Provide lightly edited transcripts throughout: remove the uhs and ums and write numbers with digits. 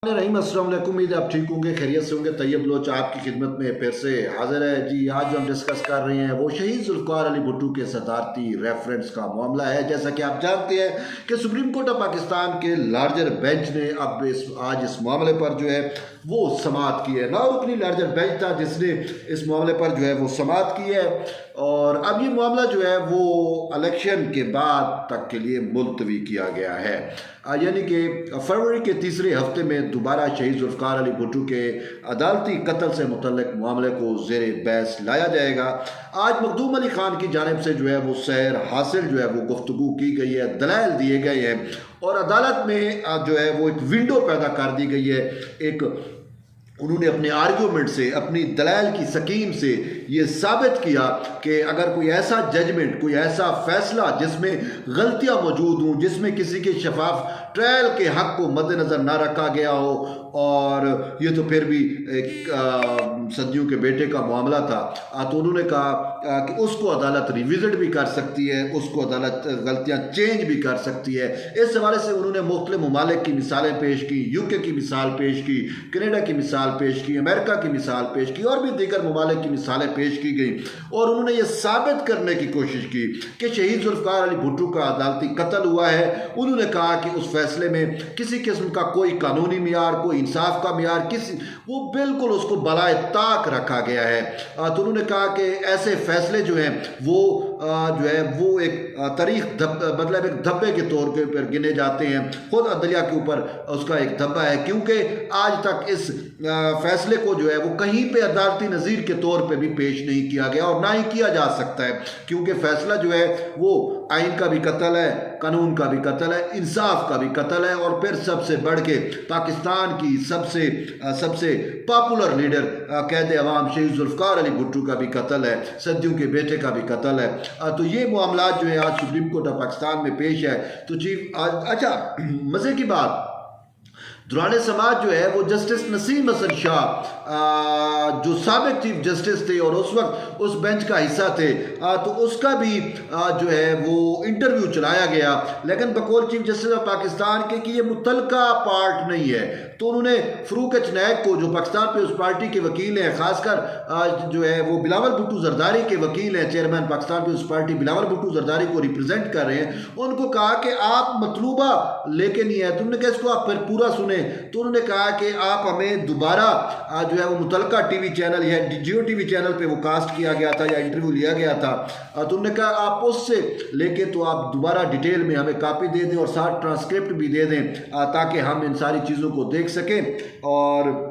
रहीम अस्सलाम वालेकुम। उम्मीद है आप ठीक होंगे, खैरियत से होंगे। तैयब लोच आपकी खिदमत में फिर से हाजिर है जी। आज जो हम डिस्कस कर रहे हैं वो शहीद जुल्फ़िकार अली भुट्टो के सदारती रेफरेंस का मामला है। जैसा कि आप जानते हैं कि सुप्रीम कोर्ट ऑफ पाकिस्तान के लार्जर बेंच ने अब आज इस मामले पर जो है वो समाअत की है। नारुकनी लार्जर बेंच था जिसने इस मामले पर जो है वो समाअत की है और अब ये मामला जो है वो इलेक्शन के बाद तक के लिए मुलतवी किया गया है, यानी कि फरवरी के तीसरे हफ्ते में दोबारा शहीद जुल्फ़िकार अली भुट्टो के अदालती कत्ल से मुतल्लिक मामले को ज़ेर बहस लाया जाएगा। आज मखदूम अली खान की जानिब से जो है वो सैर हासिल जो है वो गुफ्तगू की गई है, दलाइल दिए गए हैं और अदालत में जो है वो एक विंडो पैदा कर दी गई है। एक उन्होंने अपने आर्ग्यूमेंट से, अपनी दलाइल की स्कीम से ये साबित किया कि अगर कोई ऐसा जजमेंट, कोई ऐसा फैसला जिसमें गलतियां मौजूद हों, जिसमें किसी के शफाफ ट्रायल के हक को मद्देनज़र ना रखा गया हो, और ये तो फिर भी एक सदियों के बेटे का मामला था, तो उन्होंने कहा कि उसको अदालत रिविजिट भी कर सकती है, उसको अदालत गलतियां चेंज भी कर सकती है। इस हवाले से उन्होंने मुख्तलिफ ममालिक की मिसालें पेश की, यूके की मिसाल पेश की, कनाडा की मिसाल पेश की, अमेरिका की मिसाल पेश की और भी दीगर ममालिक की मिसालें पेश की गई और उन्होंने ये साबित करने की कोशिश की कि शहीद जुल्फ़िकार अली भुट्टो का अदालती कत्ल हुआ है। उन्होंने कहा कि उस फैसले में किसी किस्म का कोई कानूनी मियार, कोई इंसाफ का मियार, किसी वो बिल्कुल उसको बलाए ताक रखा गया है। तो उन्होंने कहा कि ऐसे फैसले जो हैं वो जो है वो एक तारीख मतलब एक धब्बे के तौर के ऊपर गिने जाते हैं। खुद अदलिया के ऊपर उसका एक धब्बा है क्योंकि आज तक इस फैसले को जो है वो कहीं पे अदालती नज़ीर के तौर पे भी पेश नहीं किया गया और ना ही किया जा सकता है, क्योंकि फैसला जो है वो आइन का भी कत्ल है, कानून का भी कत्ल है, इंसाफ का भी कत्ल है और फिर सबसे बढ़ के पाकिस्तान की सबसे पॉपुलर लीडर कैद अवाम शहीद जुल्फ़िकार अली भुट्टो का भी कत्ल है, सदियों के बेटे का भी कत्ल है। तो ये मामला जो है आज सुप्रीम कोर्ट ऑफ पाकिस्तान में पेश है। तो चीफ अच्छा मज़े की बात, दुरान समाज जो है वो जस्टिस नसीम हसन शाह जो साबिक चीफ जस्टिस थे और उस वक्त उस बेंच का हिस्सा थे, तो उसका भी जो है वो इंटरव्यू चलाया गया, लेकिन बकौल चीफ जस्टिस ऑफ पाकिस्तान के कि ये मुतलका पार्ट नहीं है। तो उन्होंने फ़रूक चनैक को, जो पाकिस्तान पीपल्स पार्टी के वकील हैं, ख़ासकर जो है वो बिलावल भुट्टो जरदारी के वकील हैं, चेयरमैन पाकिस्तान पीपल्स पार्टी बिलावल भुट्टो जरदारी को रिप्रेजेंट कर रहे हैं, उनको कहा कि आप मतलूबा लेके नहीं है। तुमने कहा इसको आप फिर पूरा सुने। तो उन्होंने कहा कि आप हमें दोबारा जो है वो मुतलका टीवी चैनल या जियो टीवी चैनल पे वो कास्ट किया गया था या इंटरव्यू लिया गया था, तो उन्होंने कहा आप उससे लेके तो आप दोबारा डिटेल में हमें कापी दे दें और साथ ट्रांसक्रिप्ट भी दे दें ताकि हम इन सारी चीज़ों को देख सकें। और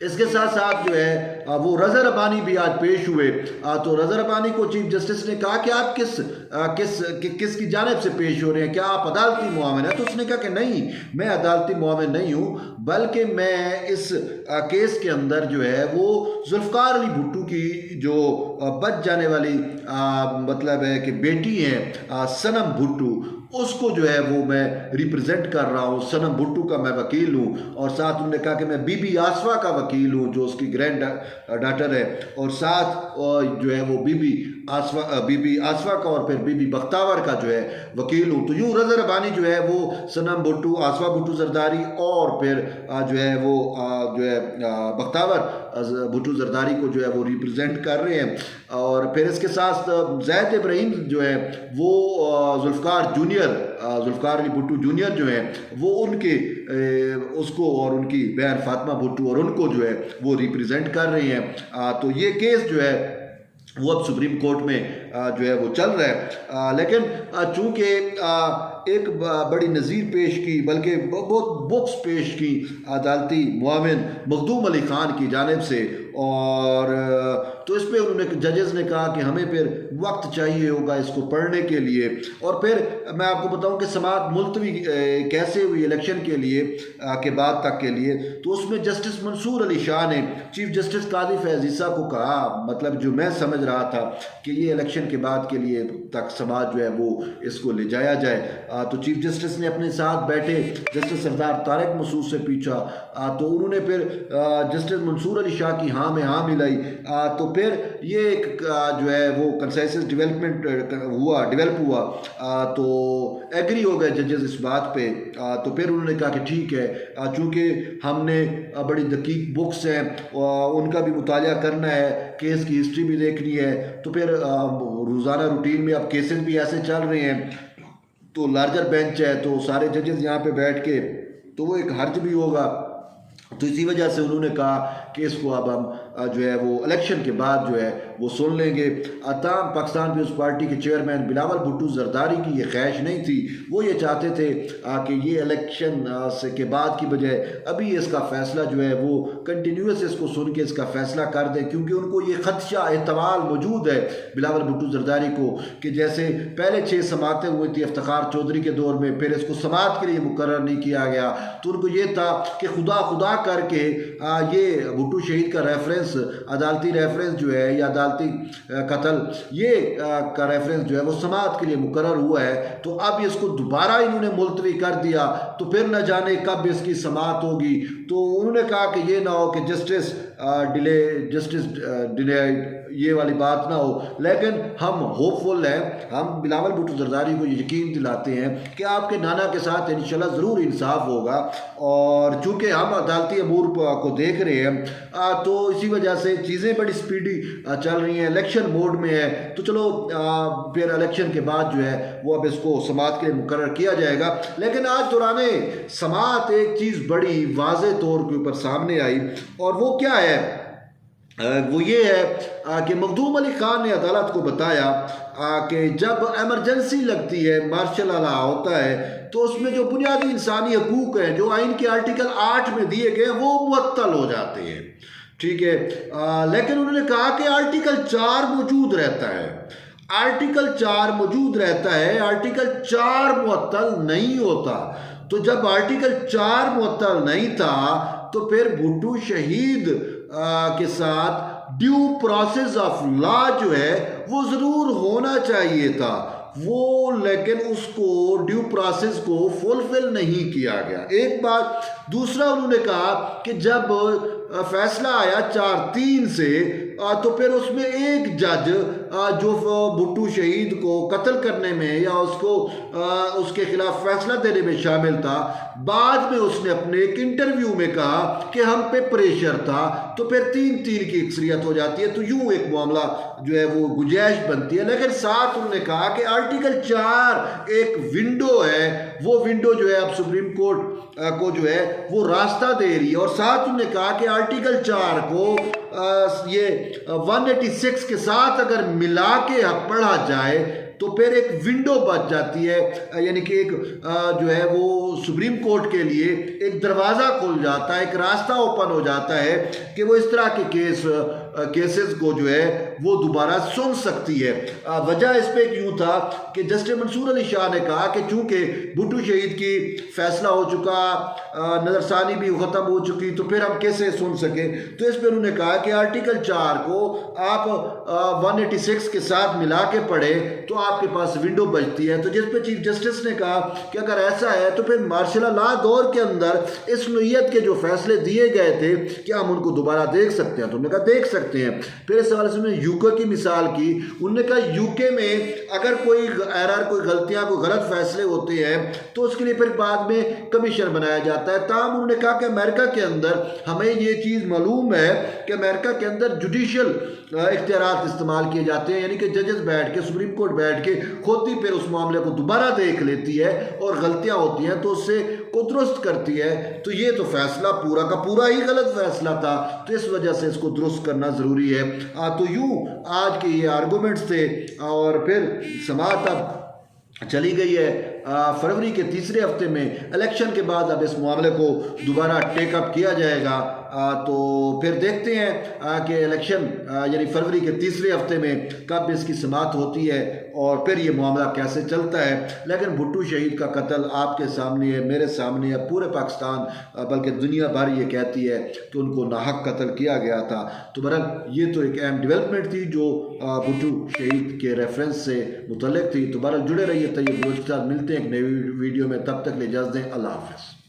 इसके साथ साथ जो है वो रज़ा रब्बानी भी आज पेश हुए। तो रज़ा रब्बानी को चीफ जस्टिस ने कहा कि आप किस की जानिब से पेश हो रहे हैं, क्या आप अदालती मुआविन हैं? तो उसने कहा कि नहीं, मैं अदालती मुआविन नहीं हूँ, बल्कि मैं इस केस के अंदर जो है वो जुल्फ़िकार अली भुट्टो की जो बच जाने वाली मतलब है कि बेटी हैं सनम भुट्टो, उसको जो है वो मैं रिप्रेजेंट कर रहा हूँ। सनम भुट्टो का मैं वकील हूँ और साथ उन्होंने कहा कि मैं बीबी आसफा का वकील हूँ जो उसकी ग्रैंड डॉटर है, और साथ जो है वो बीबी आसफा का और फिर बीबी बख्तावर का जो है वकील हूँ। तो यूँ रज़ा रब्बानी जो है वो सनम भुट्टो, आसफा भुट्टो जरदारी और फिर जो है वो जो है बख्तावर भुट्टो जरदारी को जो है वो रिप्रेजेंट कर रहे हैं। और फिर इसके साथ ज़ैद इब्राहिम जो है वो जुल्फ़िकार अली भुट्टो जूनियर जो है वो उनके उसको और उनकी बहन फातिमा भुट्टो और उनको जो है वो रिप्रेजेंट कर रहे हैं। तो ये केस जो है वो अब सुप्रीम कोर्ट में जो है वो चल रहा है, लेकिन चूँकि एक बड़ी नज़ीर पेश की, बल्कि बहुत बुक्स पेश की अदालती मुआविन मखदूम अली ख़ान की जानिब से, और तो इस पर उन्होंने जजेस ने कहा कि हमें फिर वक्त चाहिए होगा इसको पढ़ने के लिए। और फिर मैं आपको बताऊं कि समाअत मुलतवी कैसे हुई इलेक्शन के लिए के बाद तक के लिए, तो उसमें जस्टिस मंसूर अली शाह ने चीफ जस्टिस काजी फैज़ ईसा को कहा, मतलब जो मैं समझ रहा था कि ये इलेक्शन के बाद के लिए तक समाज जो है वो इसको ले जाया जाए। तो चीफ जस्टिस ने अपने साथ बैठे जस्टिस सरदार तारिक मसूद से पूछा, तो उन्होंने फिर जस्टिस मंसूर अली शाह की हाँ में हाँ मिलाई। तो फिर ये एक जो है वो कंसेंसस डेवलप हुआ तो एग्री हो गए जजेस इस बात पे। तो फिर उन्होंने कहा कि ठीक है, चूँकि हमने बड़ी दकीक बुक्स हैं उनका भी मुताला करना है, केस की हिस्ट्री भी देखनी है, तो फिर रोज़ाना रूटीन में अब केसेस भी ऐसे चल रहे हैं, तो लार्जर बेंच है, तो सारे जजेस यहाँ पे बैठ के तो वो एक हर्ज भी होगा। तो इसी वजह से उन्होंने कहा कि इसको अब हम जो है वो इलेक्शन के बाद जो है वो सुन लेंगे। ताहम पाकिस्तान पीपल्स पार्टी के चेयरमैन बिलावल भुट्टो जरदारी की ये ख्वाहिश नहीं थी, वो ये चाहते थे कि ये इलेक्शन से के बाद की बजाय अभी इसका फ़ैसला जो है वो कंटिन्यूस इसको सुन के इसका फ़ैसला कर दें, क्योंकि उनको ये खदशा एहतमाल मौजूद है बिलावल भुट्टो जरदारी को कि जैसे पहले 6 समातें हुई थी इफ्तिखार चौधरी के दौर में, फिर इसको समात के लिए मुकर्रर नहीं किया गया, तो उनको ये था कि खुदा करके ये भुट्टो शहीद का रेफरेंस, अदालती रेफरेंस जो है या अदालती कत्ल ये का रेफरेंस जो है वो समात के लिए मुकर्रर हुआ है, तो अब इसको दोबारा इन्होंने मुलतवी कर दिया, तो फिर न जाने कब इसकी समात होगी। तो उन्होंने कहा कि ये ना हो कि जस्टिस डिलेड ये वाली बात ना हो, लेकिन हम होपफुल हैं, हम बिलावल भुट्टो जरदारी को यकीन दिलाते हैं कि आपके नाना के साथ इंशाल्लाह ज़रूर इंसाफ होगा। और चूँकि हम अदालती अमूर को देख रहे हैं तो इसी वजह से चीज़ें बड़ी स्पीडी चल रही हैं, इलेक्शन मोड में है, तो चलो फिर इलेक्शन के बाद जो है वो अब इसको समात के लिए मुकर्रर किया जाएगा। लेकिन आज दौराने समात एक चीज़ बड़ी वाज़े तौर के ऊपर सामने आई, और वो क्या है, वो ये है कि मखदूम अली खान ने अदालत को बताया कि जब एमरजेंसी लगती है, मार्शल लॉ होता है, तो उसमें जो बुनियादी इंसानी हकूक़ हैं जो आइन के आर्टिकल 8 में दिए गए वो मुअत्तल हो जाते हैं, ठीक है। लेकिन उन्होंने कहा कि आर्टिकल 4 मौजूद रहता है, आर्टिकल 4 मौजूद रहता है, आर्टिकल 4 मुअत्तल नहीं होता। तो जब आर्टिकल 4 मुअत्तल नहीं था तो फिर भुट्टो शहीद के साथ ड्यू प्रोसेस ऑफ लॉ जो है वो ज़रूर होना चाहिए था वो, लेकिन उसको ड्यू प्रोसेस को फुलफिल नहीं किया गया, एक बात। दूसरा उन्होंने कहा कि जब फैसला आया 4-3 से तो फिर उसमें एक जज जो भुट्टो शहीद को कत्ल करने में या उसको उसके खिलाफ फैसला देने में शामिल था, बाद में उसने अपने एक इंटरव्यू में कहा कि हम पे प्रेशर था, तो फिर 3-3 की अक्सरियत हो जाती है, तो यूं एक मामला जो है वो गुंजाइश बनती है। लेकिन साथ उन्होंने कहा कि आर्टिकल 4 एक विंडो है, वो विंडो जो है अब सुप्रीम कोर्ट को जो है वो रास्ता दे रही है, और साथ उन्होंने कहा कि आर्टिकल 4 को ये 186 के साथ अगर मिला के पढ़ा जाए तो फिर एक विंडो बच जाती है, यानी कि एक जो है वो सुप्रीम कोर्ट के लिए एक दरवाज़ा खुल जाता है, एक रास्ता ओपन हो जाता है कि वो इस तरह के केसेस को जो है वो दोबारा सुन सकती है। वजह इस पे क्यों था कि जस्टिस मंसूर अली शाह ने कहा कि चूँकि भुट्टो शहीद की फैसला हो चुका, नज़रसानी भी ख़त्म हो चुकी, तो फिर हम कैसे सुन सके। तो इस पर उन्होंने कहा कि आर्टिकल 4 को आप 186 के साथ मिला के पढ़े तो आपके पास विंडो बचती है। तो जिस पे चीफ जस्टिस ने कहा कि अगर ऐसा है तो फिर मार्शल लॉ दौर के अंदर इस नोयत के जो फैसले दिए गए थे क्या हम उनको दोबारा देख सकते हैं, तो उन्होंने कहा देख सकते हैं। फिर इस हवाले से उन्होंने यूके की मिसाल की, उन्होंने कहा यूके में अगर कोई एरर, कोई गलतियां, कोई गलत फैसले होते हैं तो उसके लिए फिर बाद में कमीशन बनाया जाता है। ताहम उन्होंने कहा कि अमेरिका के अंदर हमें ये चीज़ मालूम है कि अमेरिका के अंदर जुडिशल इख्तियारात इस्तेमाल किए जाते हैं, यानी कि जजेस बैठ के, सुप्रीम कोर्ट बैठ के खुद ही फिर उस मामले को दोबारा देख लेती है और गलतियां होती हैं तो उससे को दुरुस्त करती है। तो ये तो फैसला पूरा का पूरा ही गलत फैसला था, तो इस वजह से इसको दुरुस्त करना ज़रूरी है। तो यूँ आज के ये आर्गूमेंट्स थे, और फिर समाअत अब चली गई है फरवरी के तीसरे हफ्ते में। इलेक्शन के बाद अब इस मामले को दोबारा टेकअप किया जाएगा। तो फिर देखते हैं कि इलेक्शन यानी फरवरी के तीसरे हफ्ते में कब इसकी समाअत होती है और फिर ये मामला कैसे चलता है। लेकिन भुट्टो शहीद का कत्ल आपके सामने है, मेरे सामने है, पूरे पाकिस्तान बल्कि दुनिया भर ये कहती है कि उनको नाहक कत्ल किया गया था। तो बहरहाल ये तो एक अहम डेवलपमेंट थी जो भुट्टो शहीद के रेफरेंस से मुतल्लिक थी। तो बहरहाल जुड़े रहिए तैयब बलोच के साथ, मिलते हैं एक नई वीडियो में, तब तक ले इजाज़त दें, अल्लाह हाफ़िज़।